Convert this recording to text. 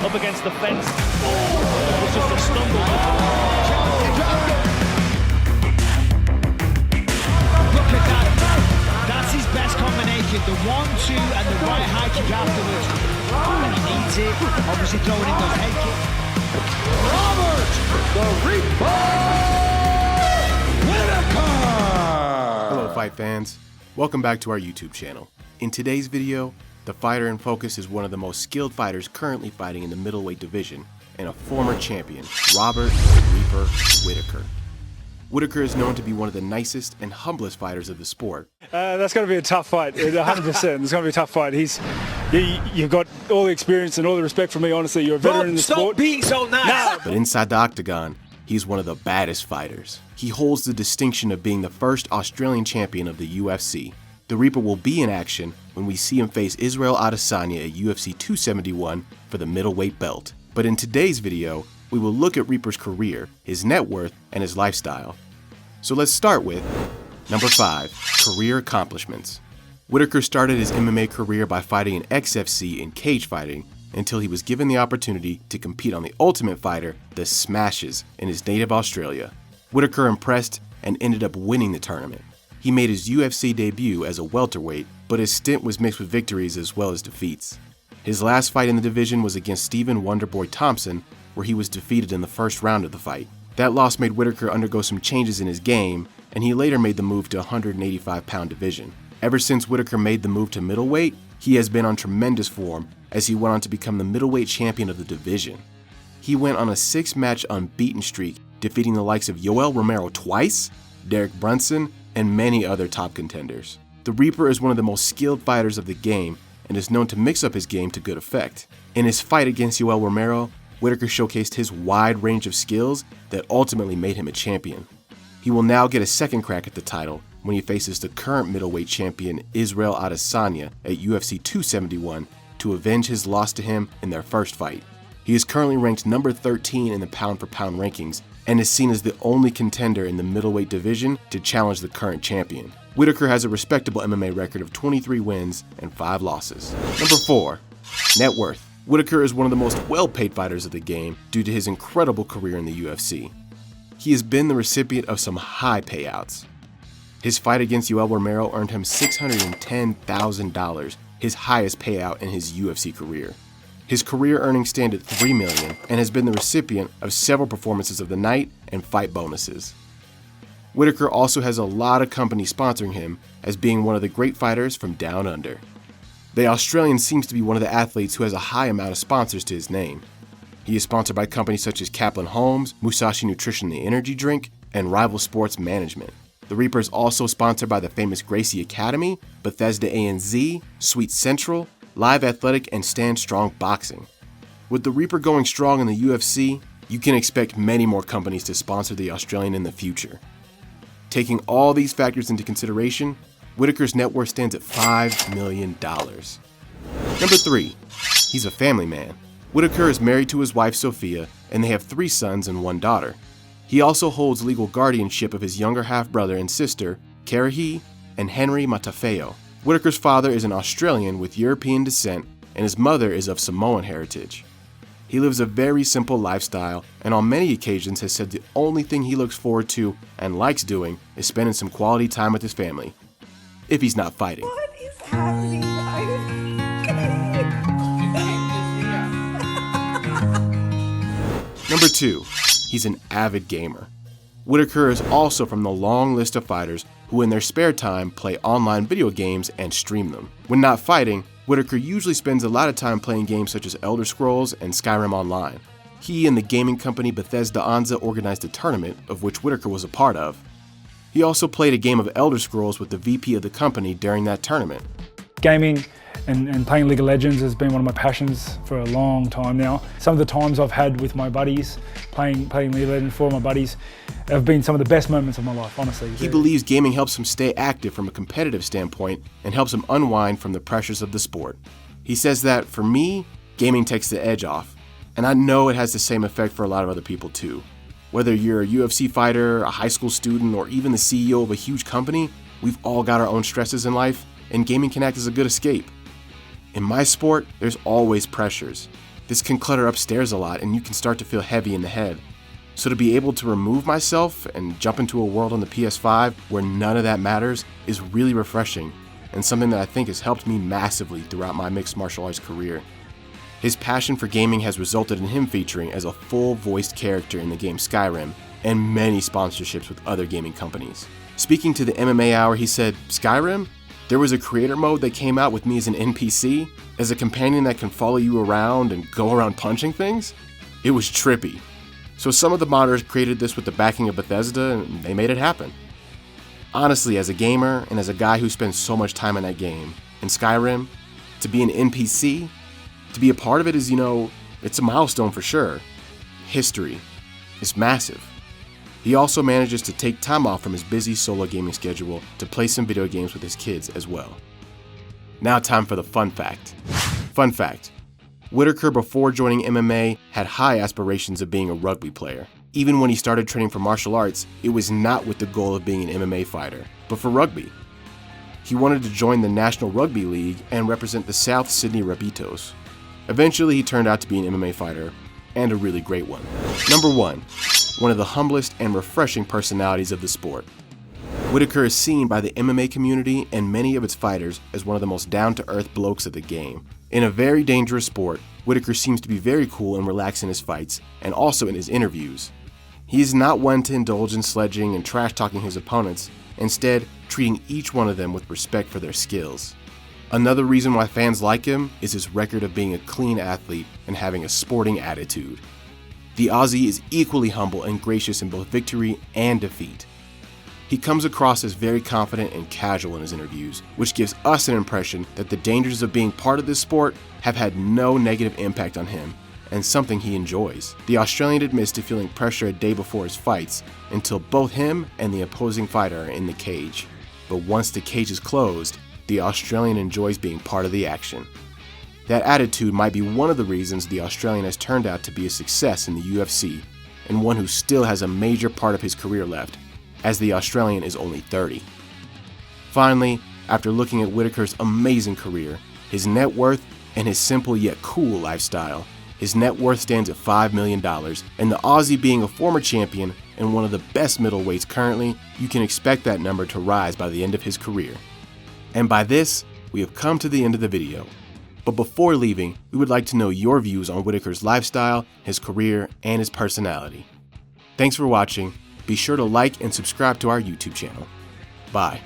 up against the fence. It was just a stumble. Look at that. That's his best combination. The 1-2 and the right high kick afterwards. And he needs it. Obviously throwing in those head kicks. Robert the Reaper Whittaker! Hello fight fans, welcome back to our YouTube channel. In today's video, the fighter in focus is one of the most skilled fighters currently fighting in the middleweight division and a former champion, Robert the Reaper Whittaker. Whittaker is known to be one of the nicest and humblest fighters of the sport. That's going to be a tough fight, 100%. It's going to be a tough fight. You've got all the experience and all the respect from me, honestly. You're a veteran in the sport. Stop being so nice. But inside the octagon, he's one of the baddest fighters. He holds the distinction of being the first Australian champion of the UFC. The Reaper will be in action when we see him face Israel Adesanya at UFC 271 for the middleweight belt. But in today's video, we will look at Reaper's career, his net worth, and his lifestyle. So let's start with number 5, career accomplishments. Whittaker started his MMA career by fighting in XFC in cage fighting until he was given the opportunity to compete on the Ultimate Fighter, The Smashes, in his native Australia. Whittaker impressed and ended up winning the tournament. He made his UFC debut as a welterweight, but his stint was mixed with victories as well as defeats. His last fight in the division was against Stephen Wonderboy Thompson, where he was defeated in the first round of the fight. That loss made Whittaker undergo some changes in his game, and he later made the move to 185-pound division. Ever since Whittaker made the move to middleweight, he has been on tremendous form as he went on to become the middleweight champion of the division. He went on a 6-match unbeaten streak, defeating the likes of Yoel Romero twice, Derek Brunson, and many other top contenders. The Reaper is one of the most skilled fighters of the game and is known to mix up his game to good effect. In his fight against Yoel Romero, Whittaker showcased his wide range of skills that ultimately made him a champion. He will now get a second crack at the title when he faces the current middleweight champion Israel Adesanya at UFC 271 to avenge his loss to him in their first fight. He is currently ranked number 13 in the pound-for-pound rankings and is seen as the only contender in the middleweight division to challenge the current champion. Whittaker has a respectable MMA record of 23 wins and 5 losses. Number 4, net worth. Whittaker is one of the most well-paid fighters of the game due to his incredible career in the UFC. He has been the recipient of some high payouts. His fight against Yoel Romero earned him $610,000, his highest payout in his UFC career. His career earnings stand at $3 million and has been the recipient of several performances of the night and fight bonuses. Whittaker also has a lot of companies sponsoring him as being one of the great fighters from down under. The Australian seems to be one of the athletes who has a high amount of sponsors to his name. He is sponsored by companies such as Kaplan Homes, Musashi Nutrition the Energy Drink, and Rival Sports Management. The Reaper is also sponsored by the famous Gracie Academy, Bethesda ANZ, Sweet Central, Live Athletic, and Stand Strong Boxing. With the Reaper going strong in the UFC, you can expect many more companies to sponsor the Australian in the future. Taking all these factors into consideration, Whittaker's net worth stands at $5 million. Number 3, he's a family man. Whittaker is married to his wife Sophia, and they have 3 sons and 1 daughter. He also holds legal guardianship of his younger half-brother and sister, Karahi and Henry Matafeo. Whittaker's father is an Australian with European descent, and his mother is of Samoan heritage. He lives a very simple lifestyle, and on many occasions has said the only thing he looks forward to and likes doing is spending some quality time with his family, if he's not fighting. What is happening? Number 2, he's an avid gamer. Whittaker is also from the long list of fighters who in their spare time play online video games and stream them. When not fighting, Whittaker usually spends a lot of time playing games such as Elder Scrolls and Skyrim Online. He and the gaming company Bethesda ANZ organized a tournament, of which Whittaker was a part of. He also played a game of Elder Scrolls with the VP of the company during that tournament. Gaming and playing League of Legends has been one of my passions for a long time now. Some of the times I've had with my buddies, playing League of Legends for my buddies, have been some of the best moments of my life, honestly. He believes gaming helps him stay active from a competitive standpoint and helps him unwind from the pressures of the sport. He says that, for me, gaming takes the edge off, and I know it has the same effect for a lot of other people too. Whether you're a UFC fighter, a high school student, or even the CEO of a huge company, we've all got our own stresses in life, and gaming can act as a good escape. In my sport, there's always pressures. This can clutter upstairs a lot and you can start to feel heavy in the head. So to be able to remove myself and jump into a world on the PS5 where none of that matters is really refreshing and something that I think has helped me massively throughout my mixed martial arts career. His passion for gaming has resulted in him featuring as a full-voiced character in the game Skyrim and many sponsorships with other gaming companies. Speaking to the MMA Hour, he said, "Skyrim? There was a creator mode that came out with me as an NPC, as a companion that can follow you around and go around punching things? It was trippy. So some of the modders created this with the backing of Bethesda and they made it happen." Honestly, as a gamer and as a guy who spends so much time in that game, in Skyrim, to be an NPC, to be a part of it is, it's a milestone for sure. History. It's massive. He also manages to take time off from his busy solo gaming schedule to play some video games with his kids as well. Now time for the fun fact. Fun fact. Whittaker, before joining MMA, had high aspirations of being a rugby player. Even when he started training for martial arts, it was not with the goal of being an MMA fighter, but for rugby. He wanted to join the National Rugby League and represent the South Sydney Rabbitohs. Eventually, he turned out to be an MMA fighter, and a really great one. Number 1. One of the humblest and refreshing personalities of the sport. Whittaker is seen by the MMA community and many of its fighters as one of the most down-to-earth blokes of the game. In a very dangerous sport, Whittaker seems to be very cool and relaxed in his fights, and also in his interviews. He is not one to indulge in sledging and trash-talking his opponents, instead treating each one of them with respect for their skills. Another reason why fans like him is his record of being a clean athlete and having a sporting attitude. The Aussie is equally humble and gracious in both victory and defeat. He comes across as very confident and casual in his interviews, which gives us an impression that the dangers of being part of this sport have had no negative impact on him, and something he enjoys. The Australian admits to feeling pressure a day before his fights until both him and the opposing fighter are in the cage. But once the cage is closed, the Australian enjoys being part of the action. That attitude might be one of the reasons the Australian has turned out to be a success in the UFC, and one who still has a major part of his career left, as the Australian is only 30. Finally, after looking at Whittaker's amazing career, his net worth, and his simple yet cool lifestyle, his net worth stands at $5 million, and the Aussie being a former champion and one of the best middleweights currently, you can expect that number to rise by the end of his career. And by this, we have come to the end of the video. But before leaving, we would like to know your views on Whittaker's lifestyle, his career, and his personality. Thanks for watching. Be sure to like and subscribe to our YouTube channel. Bye.